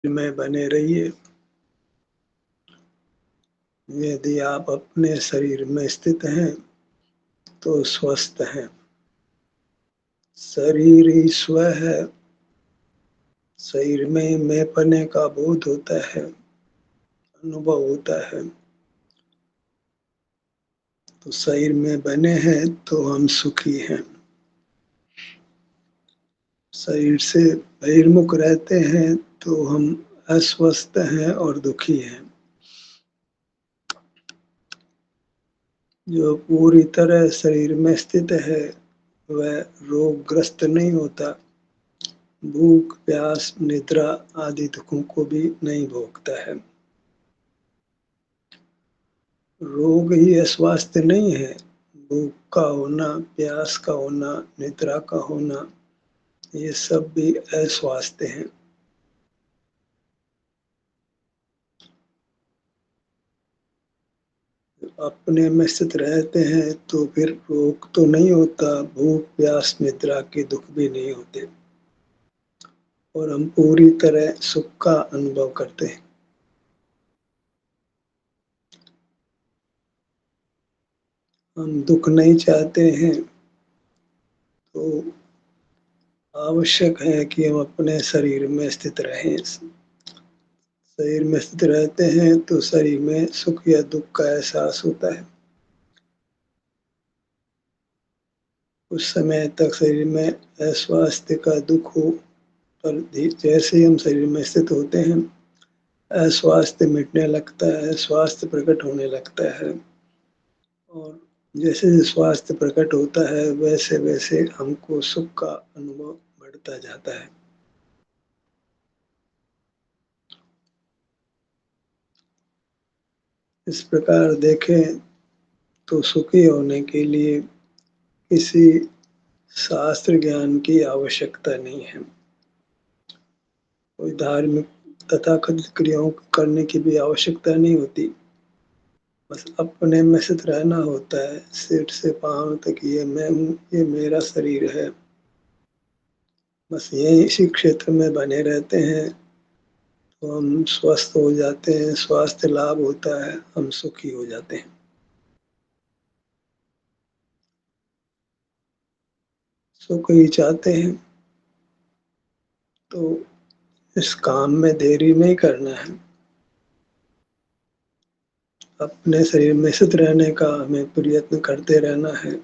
में बने रहिए। यदि आप अपने शरीर में स्थित हैं तो स्वस्थ हैं। शरीर ही स्व है। शरीर में मैंपने का बोध होता है, अनुभव होता है। तो शरीर में बने हैं तो हम सुखी हैं। शरीर से बहिर्मुख रहते हैं तो हम अस्वस्थ हैं और दुखी हैं। जो पूरी तरह शरीर में स्थित है वह रोगग्रस्त नहीं होता, भूख प्यास निद्रा आदि दुखों को भी नहीं भोगता है। रोग ही अस्वास्थ्य नहीं है। भूख का होना, प्यास का होना, निद्रा का होना, ये सब भी अस्वास्थ्य हैं। अपने में स्थित रहते हैं तो फिर रोग तो नहीं होता, भूख प्यास निद्रा के दुख भी नहीं होते और हम पूरी तरह सुख का अनुभव करते हैं। हम दुख नहीं चाहते हैं तो आवश्यक है कि हम अपने शरीर में स्थित रहें। शरीर में स्थित रहते हैं तो शरीर में सुख या दुख का एहसास होता है। उस समय तक शरीर में अस्वास्थ्य का दुख हो, पर जैसे ही हम शरीर में स्थित होते हैं अस्वास्थ्य मिटने लगता है, स्वास्थ्य प्रकट होने लगता है और जैसे जैसे स्वास्थ्य प्रकट होता है वैसे वैसे हमको सुख का अनुभव बढ़ता जाता है। इस प्रकार देखें तो सुखी होने के लिए किसी शास्त्र ज्ञान की आवश्यकता नहीं है। कोई धार्मिक तथाकथित क्रियाओं करने की भी आवश्यकता नहीं होती। बस अपने में स्थित रहना होता है। सिर से पाँव तक ये मैं हूँ, ये मेरा शरीर है। बस यही इसी क्षेत्र में बने रहते हैं तो हम स्वस्थ हो जाते हैं, स्वास्थ्य लाभ होता है, हम सुखी हो जाते हैं। सुख ही चाहते हैं तो इस काम में देरी नहीं करना है। अपने शरीर में स्थित रहने का हमें प्रयत्न करते रहना है।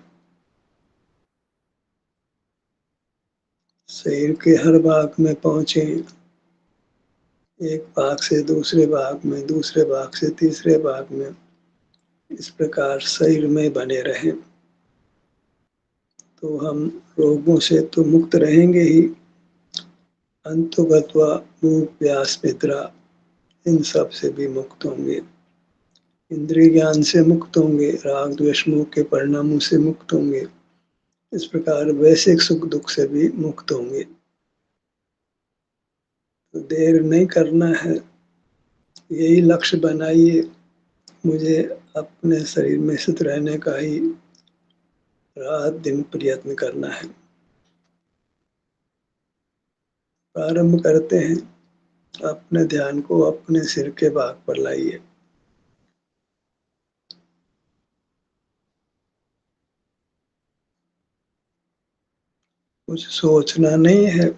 शरीर के हर भाग में पहुँचे, एक भाग से दूसरे भाग में, दूसरे भाग से तीसरे भाग में, इस प्रकार शरीर में बने रहें तो हम रोगों से तो मुक्त रहेंगे ही, अंतो गत्वा भूख प्यास निद्रा इन सब से भी मुक्त होंगे। इंद्रिय ज्ञान से मुक्त होंगे, राग द्वेष मोह के परिणामों से मुक्त होंगे। इस प्रकार वैश्विक सुख दुख से भी मुक्त होंगे। तो देर नहीं करना है, यही लक्ष्य बनाइए। मुझे अपने शरीर में स्थित रहने का ही रात दिन प्रयत्न करना है। प्रारंभ करते हैं। अपने ध्यान को अपने सिर के भाग पर लाइए। कुछ सोचना नहीं है,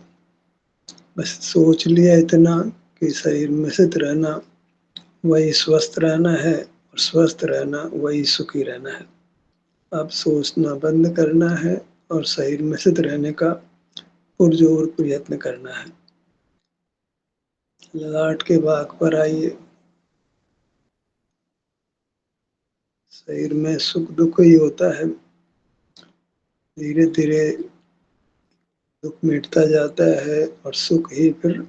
बस सोच लिया इतना कि शरीर में स्थित रहना वही स्वस्थ रहना है और स्वस्थ रहना वही सुखी रहना है। अब सोचना बंद करना है और शरीर में स्थित रहने का पुरजोर प्रयत्न करना है। ललाट के भाग पर आइए। शरीर में सुख दुख ही होता है। धीरे धीरे दुख मिटता जाता है और सुख ही फिर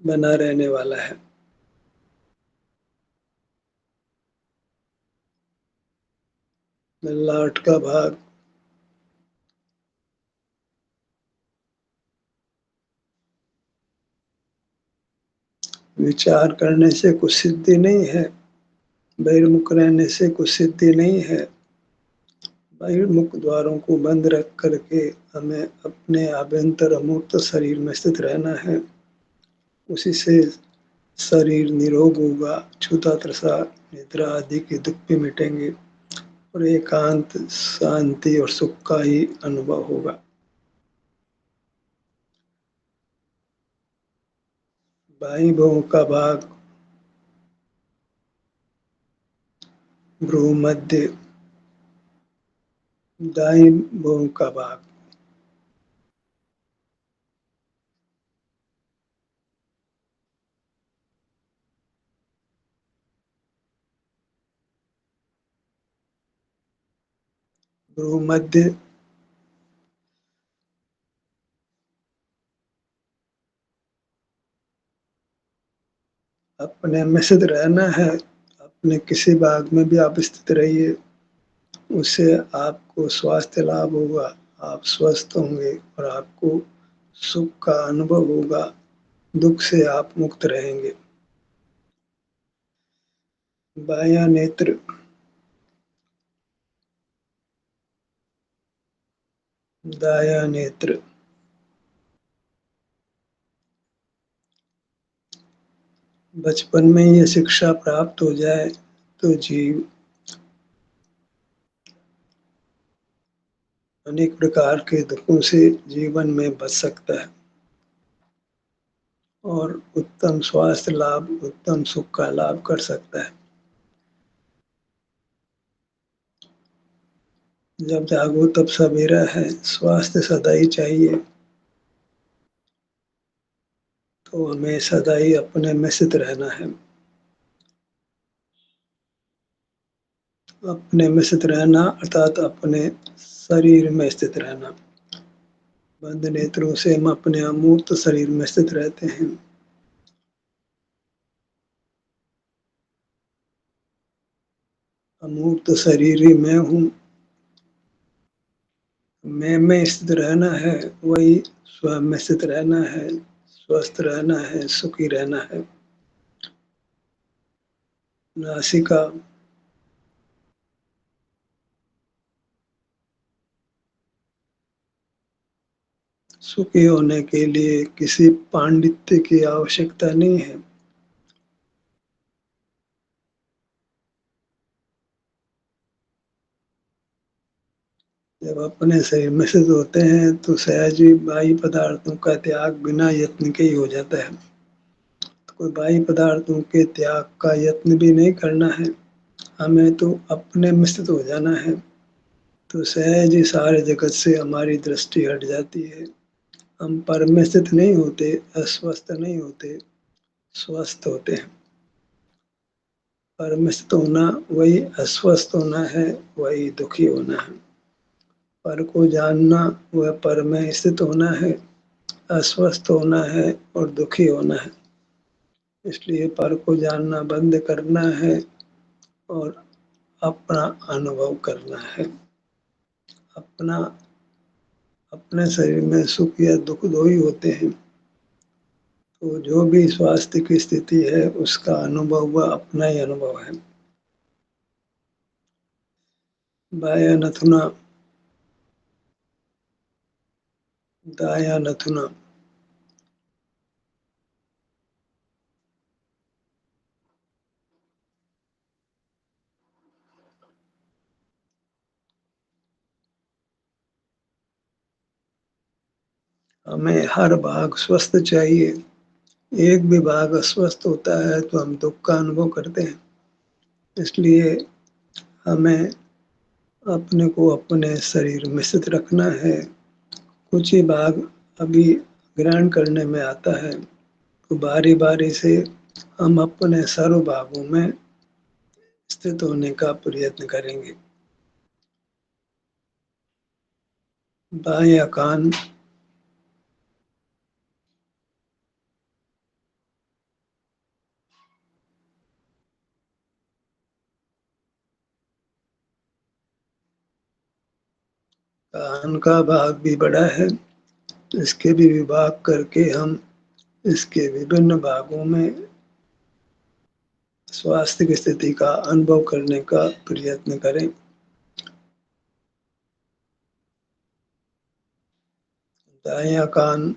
बना रहने वाला है। ललाट का भाग, विचार करने से कुछ सिद्धि नहीं है, बहिर्मुख रहने से कुछ सिद्धि नहीं है। बहिर्मुख द्वारों को बंद रख करके हमें अपने आभ्यंतर अमूर्त शरीर में स्थित रहना है। उसी से शरीर निरोग होगा, क्षुधा, तृषा, निद्रा आदि के दुख भी मिटेंगे और एकांत, शांति और सुख का ही अनुभव होगा। बाईं भौं का भाग भ्रू मध्य, दाईं भौं का भाग भ्रू मध्य, अपने में स्थित रहना है। अपने किसी भाग में भी आप स्थित रहिए, उससे आपको स्वास्थ्य लाभ होगा, आप स्वस्थ होंगे और आपको सुख का अनुभव होगा, दुख से आप मुक्त रहेंगे। बायां नेत्र, दायां नेत्र, बचपन में ये शिक्षा प्राप्त हो जाए तो जीव अनेक प्रकार के दुखों से जीवन में बच सकता है और उत्तम स्वास्थ्य लाभ, उत्तम सुख का लाभ कर सकता है। जब जागो तब सवेरा है, स्वास्थ्य सदा ही चाहिए, तो हमें सदा ही अपने में स्थित रहना है। अपने में स्थित रहना अर्थात अपने शरीर में स्थित रहना। बंद नेत्रों से हम अपने अमूर्त शरीर में स्थित रहते हैं। अमूर्त शरीर ही मैं हूँ। मैं में स्थित रहना है, वही स्वयं में स्थित रहना है, स्वस्थ रहना है, सुखी रहना है। नासिका, सुखी होने के लिए किसी पांडित्य की आवश्यकता नहीं है। जब अपने शरीर में स्थित होते हैं तो सहज ही बाह्य पदार्थों का त्याग बिना यत्न के ही हो जाता है। तो कोई बाह्य पदार्थों के त्याग का यत्न भी नहीं करना है, हमें तो अपने में स्थित हो जाना है। तो सहज ही सारे जगत से हमारी दृष्टि हट जाती है। हम पर में स्थित नहीं होते, अस्वस्थ नहीं होते, स्वस्थ होते हैं। पर में स्थित होना वही अस्वस्थ होना है, वही दुखी होना है। पर को जानना वह पर में स्थित होना है, अस्वस्थ होना है और दुखी होना है। इसलिए पर को जानना बंद करना है और अपना अनुभव करना है। अपना अपने शरीर में सुख या दुख दो ही होते हैं, तो जो भी स्वास्थ्य की स्थिति है उसका अनुभव वह अपना ही अनुभव है। बायां नथुना, दायां नथुना, हमें हर भाग स्वस्थ चाहिए। एक भी भाग अस्वस्थ होता है तो हम दुख का अनुभव करते हैं। इसलिए हमें अपने को अपने शरीर में स्थित रखना है। कुछ ही भाग अभी ग्रहण करने में आता है, तो बारी बारी से हम अपने सर्व भागों में स्थित होने का प्रयत्न करेंगे। बायां कान, कान का भाग भी बड़ा है, इसके भी विभाग करके हम इसके विभिन्न भागों में स्वास्थ्य की स्थिति का अनुभव करने का प्रयत्न करें। दायां कान,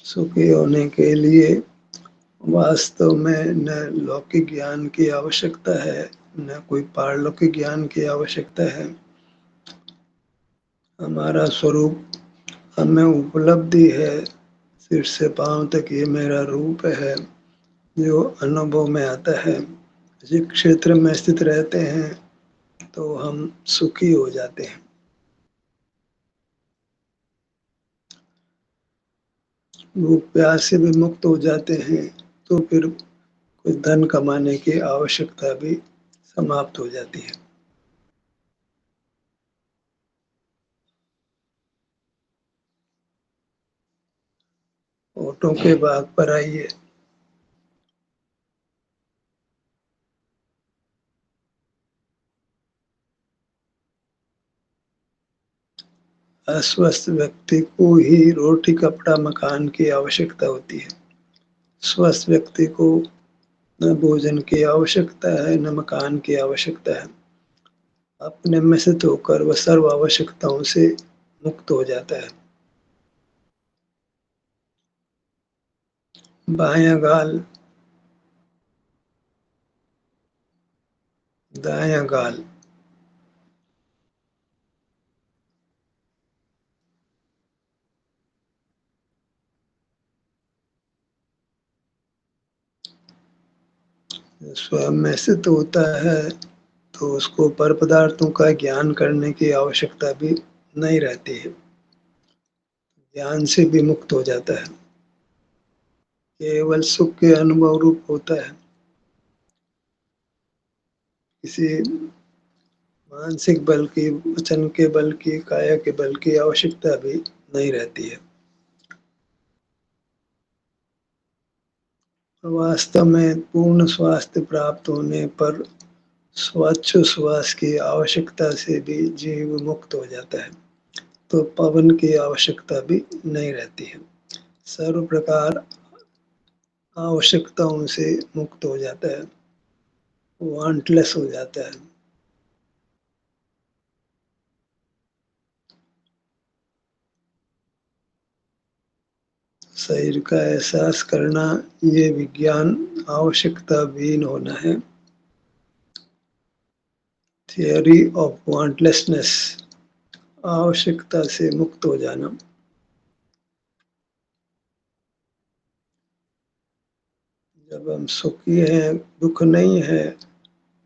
सुखी होने के लिए वास्तव में न लौकिक ज्ञान की आवश्यकता है, न कोई पारलौकिक ज्ञान की आवश्यकता है। हमारा स्वरूप हमें उपलब्धि है, सिर से पाँव तक ये मेरा रूप है, जो अनुभव में आता है। जिस क्षेत्र में स्थित रहते हैं तो हम सुखी हो जाते हैं। भूख प्यास से भी मुक्त हो जाते हैं, तो फिर कुछ धन कमाने की आवश्यकता भी समाप्त हो जाती है। ओटों के भाग पर आइए। अस्वस्थ व्यक्ति को ही रोटी कपड़ा मकान की आवश्यकता होती है। स्वस्थ व्यक्ति को न भोजन की आवश्यकता है, न मकान की आवश्यकता है। अपने में स्थित होकर वह सर्व आवश्यकताओं से मुक्त हो जाता है। बायां गाल, दायां गाल, स्वयं में स्थित होता है तो उसको पर पदार्थों का ज्ञान करने की आवश्यकता भी नहीं रहती है। ज्ञान से भी मुक्त हो जाता है, केवल सुख के अनुभव रूप होता है। किसी मानसिक बल की, वचन के बल की, काया के बल की आवश्यकता भी नहीं रहती है। वास्तव में पूर्ण स्वास्थ्य प्राप्त होने पर श्वासोच्छ्वास की आवश्यकता से भी जीव मुक्त हो जाता है, तो पवन की आवश्यकता भी नहीं रहती है। सर्व प्रकार आवश्यकताओं से मुक्त हो जाता है, वांटलेस हो जाता है। शरीर का एहसास करना ये विज्ञान आवश्यकता विहीन होना है। थियरी ऑफ वांटलेसनेस, आवश्यकता से मुक्त हो जाना। जब हम सुखी हैं, दुख नहीं है,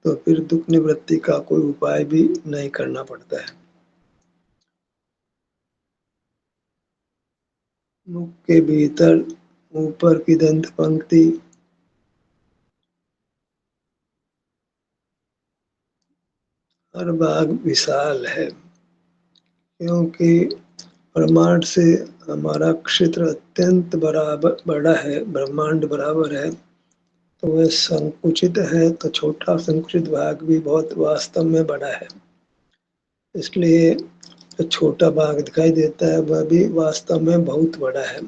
तो फिर दुख निवृत्ति का कोई उपाय भी नहीं करना पड़ता है। मुख के भीतर ऊपर की दंत पंक्ति हर भाग विशाल है, क्योंकि ब्रह्मांड से हमारा क्षेत्र अत्यंत बड़ा है, ब्रह्मांड बराबर है, तो वह संकुचित है, तो छोटा संकुचित भाग भी बहुत वास्तव में बड़ा है। इसलिए जो छोटा भाग दिखाई देता है वह भी वास्तव में बहुत बड़ा है।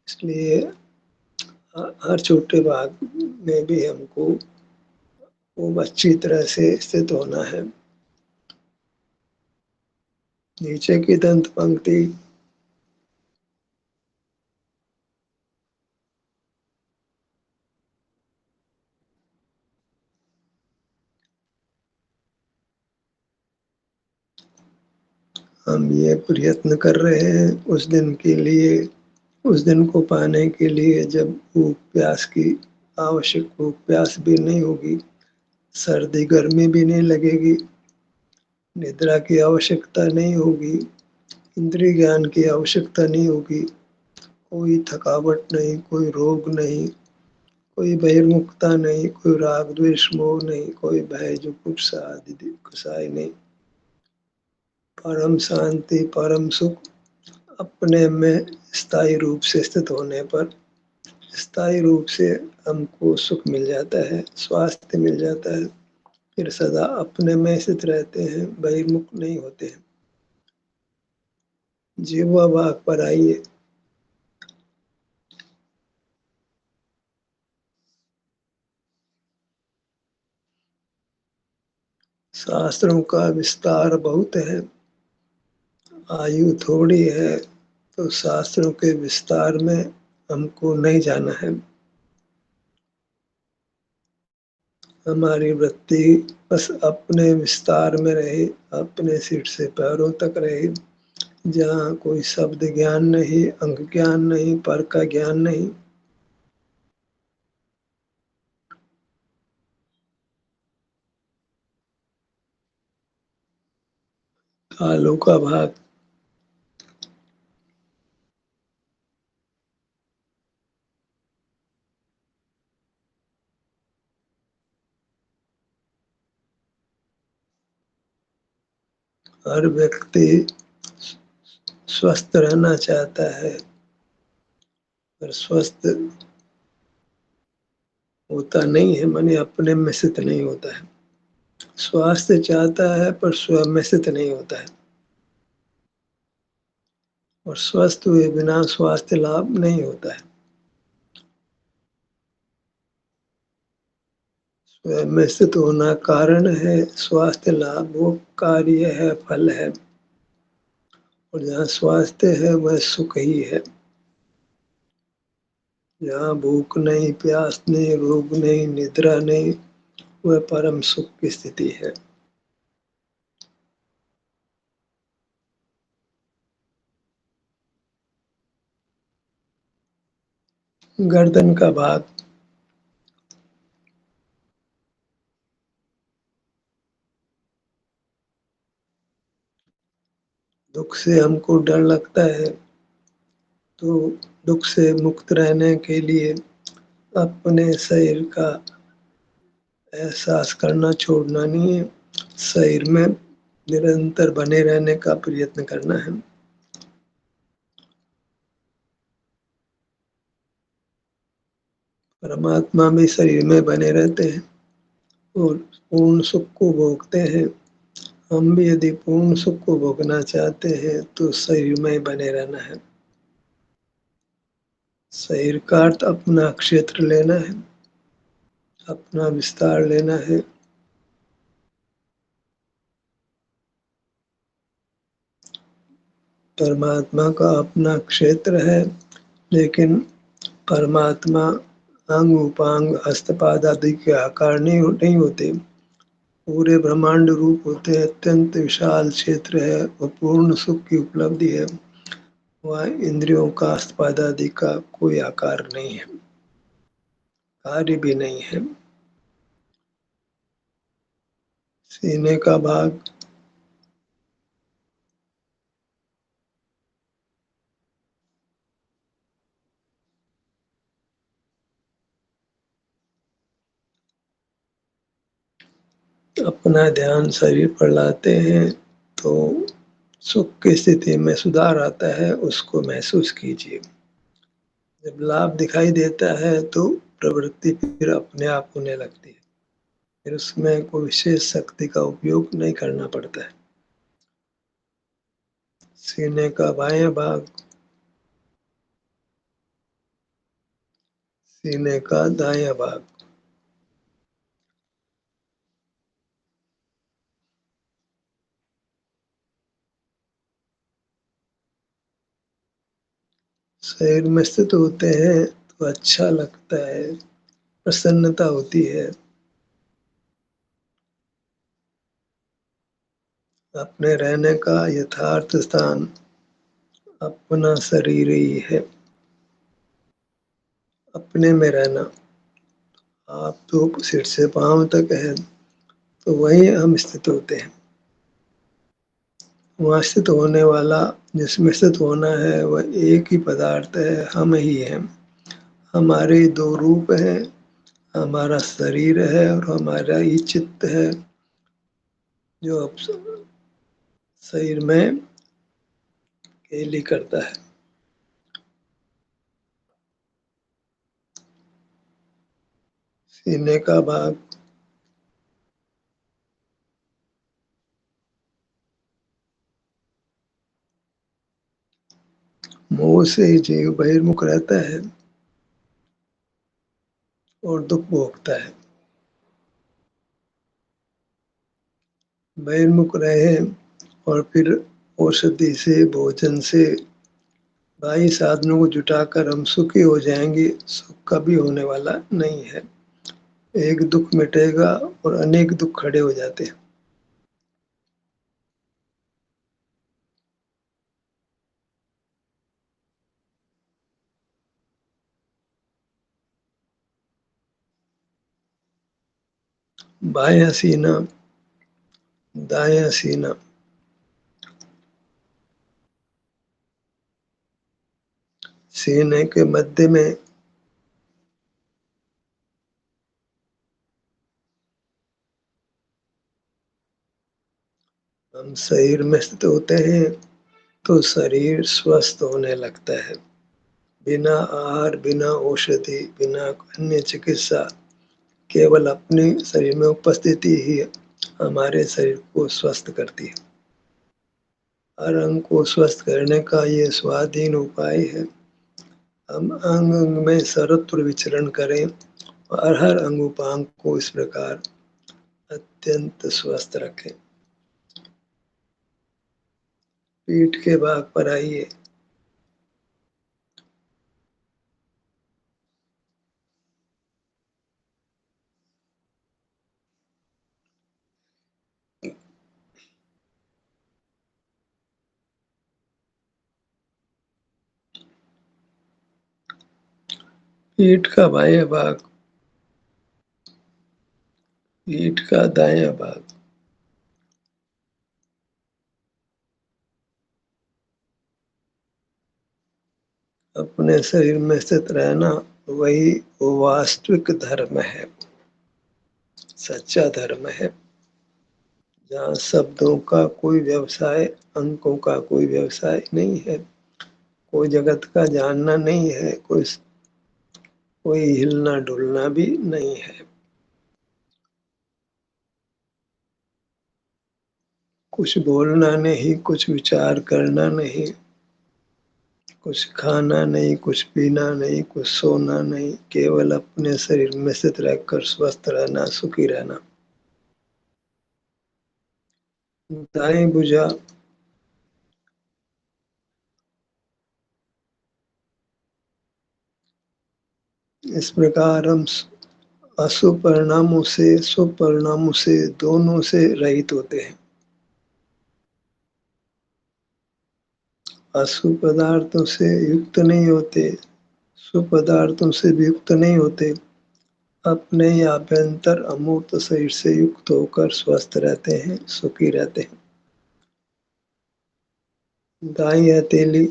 इसलिए हर छोटे भाग में भी हमको खूब अच्छी तरह से स्थित होना है। नीचे की दंत पंक्ति हम ये प्रयत्न कर रहे हैं उस दिन के लिए, उस दिन को पाने के लिए जब भूख प्यास की आवश्यक भूख प्यास भी नहीं होगी, सर्दी गर्मी भी नहीं लगेगी, निद्रा की आवश्यकता नहीं होगी, इंद्रिय ज्ञान की आवश्यकता नहीं होगी, कोई थकावट नहीं, कोई रोग नहीं, कोई बहिर्मुखता नहीं, कोई राग द्वेष मोह नहीं, कोई भय जुगुप्सा आदि कसाय नहीं। परम शांति, परम सुख अपने में स्थायी रूप से स्थित होने पर स्थायी रूप से हमको सुख मिल जाता है, स्वास्थ्य मिल जाता है, फिर सदा अपने में स्थित रहते हैं, बहिर्मुख नहीं होते हैं। जीवा भाग पर आइए। शास्त्रों का विस्तार बहुत है, आयु थोड़ी है, तो शास्त्रों के विस्तार में हमको नहीं जाना है। हमारी वृत्ति बस अपने विस्तार में रहे, अपने सिर से पैरों तक रहे, जहाँ कोई शब्द ज्ञान नहीं, अंग ज्ञान नहीं, पर का ज्ञान नहीं। कालों का भाग। हर व्यक्ति स्वस्थ रहना चाहता है, पर स्वस्थ होता नहीं है, माने अपने में स्थित नहीं होता है। स्वास्थ्य चाहता है पर स्वयं में स्थित नहीं होता है, और स्वस्थ हुए बिना स्वास्थ्य लाभ नहीं होता है। स्वयं में स्थित होना कारण है, स्वास्थ्य लाभ वो कार्य है, फल है। और जहाँ स्वास्थ्य है वह सुख ही है। जहाँ भूख नहीं, प्यास नहीं, रोग नहीं, निद्रा नहीं, वह परम सुख की स्थिति है। गर्दन का भाग। दुख से हमको डर लगता है, तो दुख से मुक्त रहने के लिए अपने शरीर का एहसास करना छोड़ना नहीं है। शरीर में निरंतर बने रहने का प्रयत्न करना है। परमात्मा भी शरीर में बने रहते हैं और पूर्ण सुख को भोगते हैं। हम भी यदि पूर्ण सुख को भोगना चाहते हैं तो शरीर में ही बने रहना है। शरीर का अर्थ अपना क्षेत्र लेना है, अपना विस्तार लेना है। परमात्मा का अपना क्षेत्र है, लेकिन परमात्मा अंग उपांग हस्तपाद आदि के आकार नहीं होते। पूरे ब्रह्मांड रूप होते हैं, अत्यंत विशाल क्षेत्र है, वह पूर्ण सुख की उपलब्धि है। वह इंद्रियों का हस्तपाद आदि का कोई आकार नहीं है, कार्य भी नहीं है। सीने का भाग। अपना ध्यान शरीर पर लाते हैं तो सुख की स्थिति में सुधार आता है, उसको महसूस कीजिए। जब लाभ दिखाई देता है तो प्रवृत्ति फिर अपने आप होने लगती है, फिर उसमें कोई विशेष शक्ति का उपयोग नहीं करना पड़ता है। सीने का बायां भाग। सीने का दायां भाग। शरीर में स्थित होते हैं तो अच्छा लगता है, प्रसन्नता होती है। अपने रहने का यथार्थ स्थान अपना शरीर ही है। अपने में रहना। आप तो सिर से पांव तक है, तो वहीं हम स्थित होते हैं। वहाँ स्थित होने वाला, जिसमें स्थित होना है, वह एक ही पदार्थ है, हम ही हैं। हमारे दो रूप हैं, हमारा शरीर है और हमारा ही चित्त है, जो अब शरीर में केली करता है। सीने का भाग। मोह से जीव बहिर्मुख रहता है और दुख भोगता है। बहिर्मुख रहे और फिर औषधि से, भोजन से बाह्य साधनों को जुटाकर हम सुखी हो जाएँगे, सुख कभी होने वाला नहीं है। एक दुःख मिटेगा और अनेक दुःख खड़े हो जाते हैं। बायाँ सीना, दायाँ सीना, सीने के मध्य में हम शरीर में स्थित होते हैं, तो शरीर स्वस्थ होने लगता है। बिना आहार, बिना औषधि, बिना अन्य चिकित्सा, केवल अपने शरीर में उपस्थिति ही हमारे शरीर को स्वस्थ करती है। हर अंग को स्वस्थ करने का ये स्वाधीन उपाय है। हम अंग-अंग में सर्वत्र विचरण करें और हर अंग-उपांग को इस प्रकार अत्यंत स्वस्थ रखें। पीठ के भाग पर आइए। पीठ का बायाँ भाग, पीठ का दायाँ भाग, अपने शरीर में स्थित रहना वही वास्तविक धर्म है, सच्चा धर्म है। जहाँ शब्दों का कोई व्यवसाय, अंकों का कोई व्यवसाय नहीं है, कोई जगत का जानना नहीं है, कोई हिलना-डुलना भी नहीं है। कुछ बोलना नहीं, कुछ विचार करना नहीं, कुछ खाना नहीं, कुछ पीना नहीं, कुछ सोना नहीं, केवल अपने शरीर में स्थित रहकर स्वस्थ रहना, सुखी रहना। दाएँ भुजा, इस प्रकार हम अशुभ परिणामों से, शुभ परिणामों से, दोनों से रहित होते हैं। अशुभ पदार्थों से युक्त नहीं होते, शुभ पदार्थों से भी युक्त नहीं होते। अपने ही आभ्यंतर अमूर्त शरीर से युक्त होकर स्वस्थ रहते हैं, सुखी रहते हैं। दाई हथेली,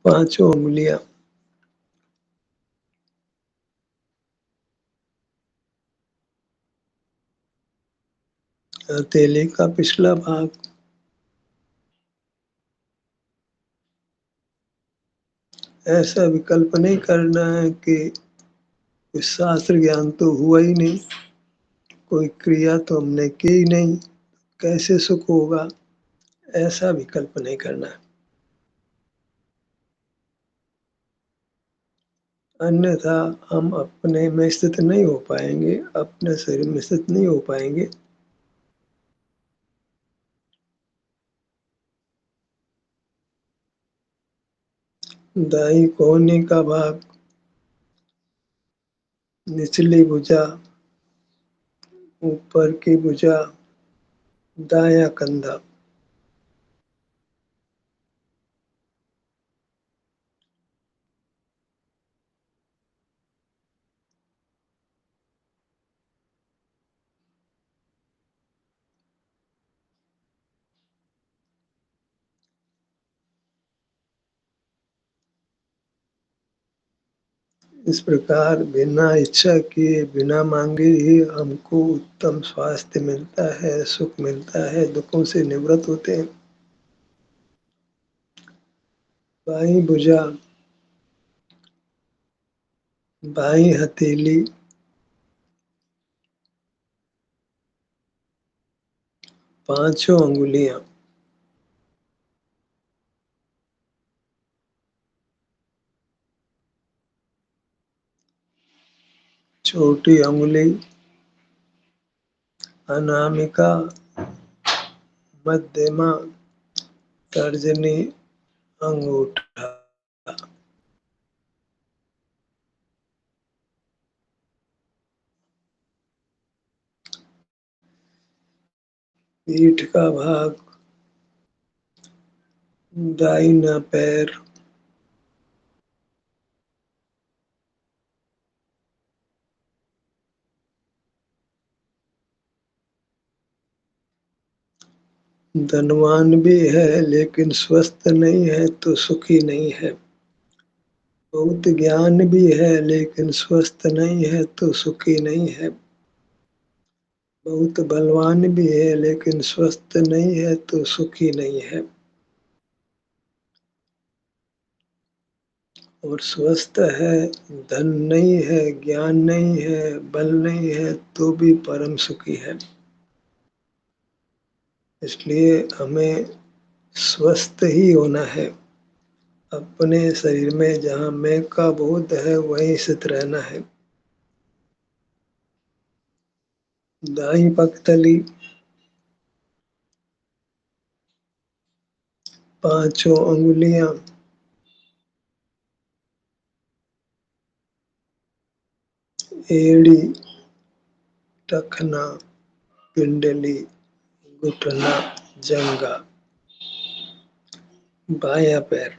पाँचों उँगलियाँ, हथेली का पिछला भाग, ऐसा विकल्प नहीं करना है कि कुछ शास्त्र ज्ञान तो हुआ ही नहीं, कोई क्रिया तो हमने की ही नहीं, कैसे सुख होगा? ऐसा विकल्प नहीं करना है। अन्यथा हम अपने में स्थित नहीं हो पाएँगे, अपने शरीर में स्थित नहीं हो पाएँगे। दाईं कोहनी का भाग, निचली भुजा, ऊपर की भुजा, दायाँ कंधा, इस प्रकार बिना इच्छा किए, बिना माँगे ही हमको उत्तम स्वास्थ्य मिलता है, सुख मिलता है, दुखों से निवृत्त होते हैं। बाईं भुजा, बाईं हथेली, पाँचों अंगुलियाँ, छोटी अंगुली, अनामिका, मध्यमा, तर्जनी, अंगूठा। पीठ का भाग, दाहिना पैर, धनवान भी है लेकिन स्वस्थ नहीं है तो सुखी नहीं है। बहुत ज्ञान भी है लेकिन स्वस्थ नहीं है तो सुखी नहीं है। बहुत बलवान भी है लेकिन स्वस्थ नहीं है तो सुखी नहीं है। और स्वस्थ है, धन नहीं है, ज्ञान नहीं है, बल नहीं है तो भी परम सुखी है। इसलिए हमें स्वस्थ ही होना है। अपने शरीर में जहाँ मैं का बोध है वहीं स्थित रहना है। दाई पगतली, पांचों अंगुलियां, एड़ी, टखना, पिंडली, घुटना, जंगा, बायां पैर।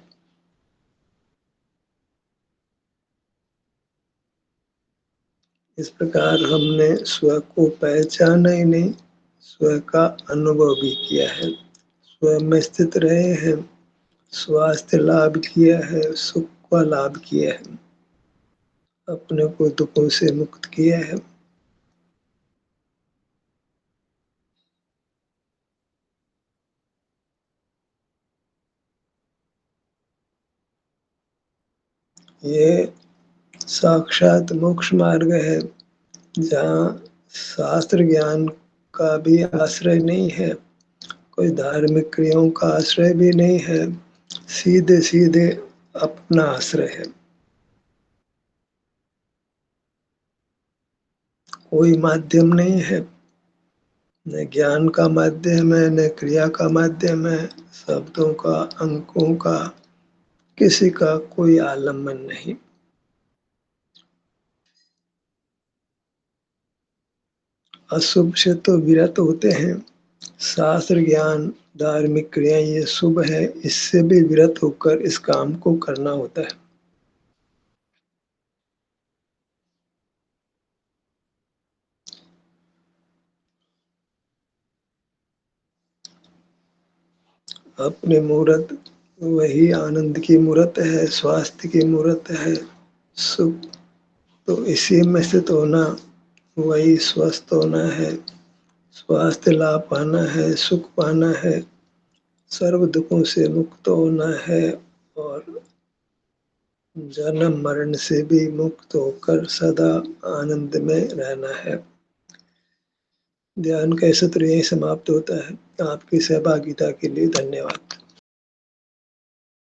इस प्रकार हमने स्व को पहचाना ही नहीं, स्व का अनुभव भी किया है। स्व में स्थित रहे हैं, स्वास्थ्य लाभ किया है, सुख का लाभ किया है, अपने को दुखों से मुक्त किया है। ये साक्षात मोक्ष मार्ग है, जहाँ शास्त्र ज्ञान का भी आश्रय नहीं है, कोई धार्मिक क्रियाओं का आश्रय भी नहीं है, सीधे सीधे अपना आश्रय है। कोई माध्यम नहीं है, न ज्ञान का माध्यम है, न क्रिया का माध्यम है, शब्दों का, अंकों का, किसी का कोई आलम्बन नहीं। अशुभ से तो विरत होते हैं। शास्त्र ज्ञान, धार्मिक क्रिया ये शुभ है, इससे भी विरत होकर इस काम को करना होता है। अपने मूर्त वही आनंद की मूर्त है, स्वास्थ्य की मूर्त है, सुख तो इसी में स्थित होना, वही स्वस्थ होना है, स्वास्थ्य लाभ पाना है, सुख पाना है, सर्व दुखों से मुक्त होना है और जन्म मरण से भी मुक्त होकर सदा आनंद में रहना है। ध्यान का सत्र यही समाप्त होता है। आपकी सहभागिता के लिए धन्यवाद।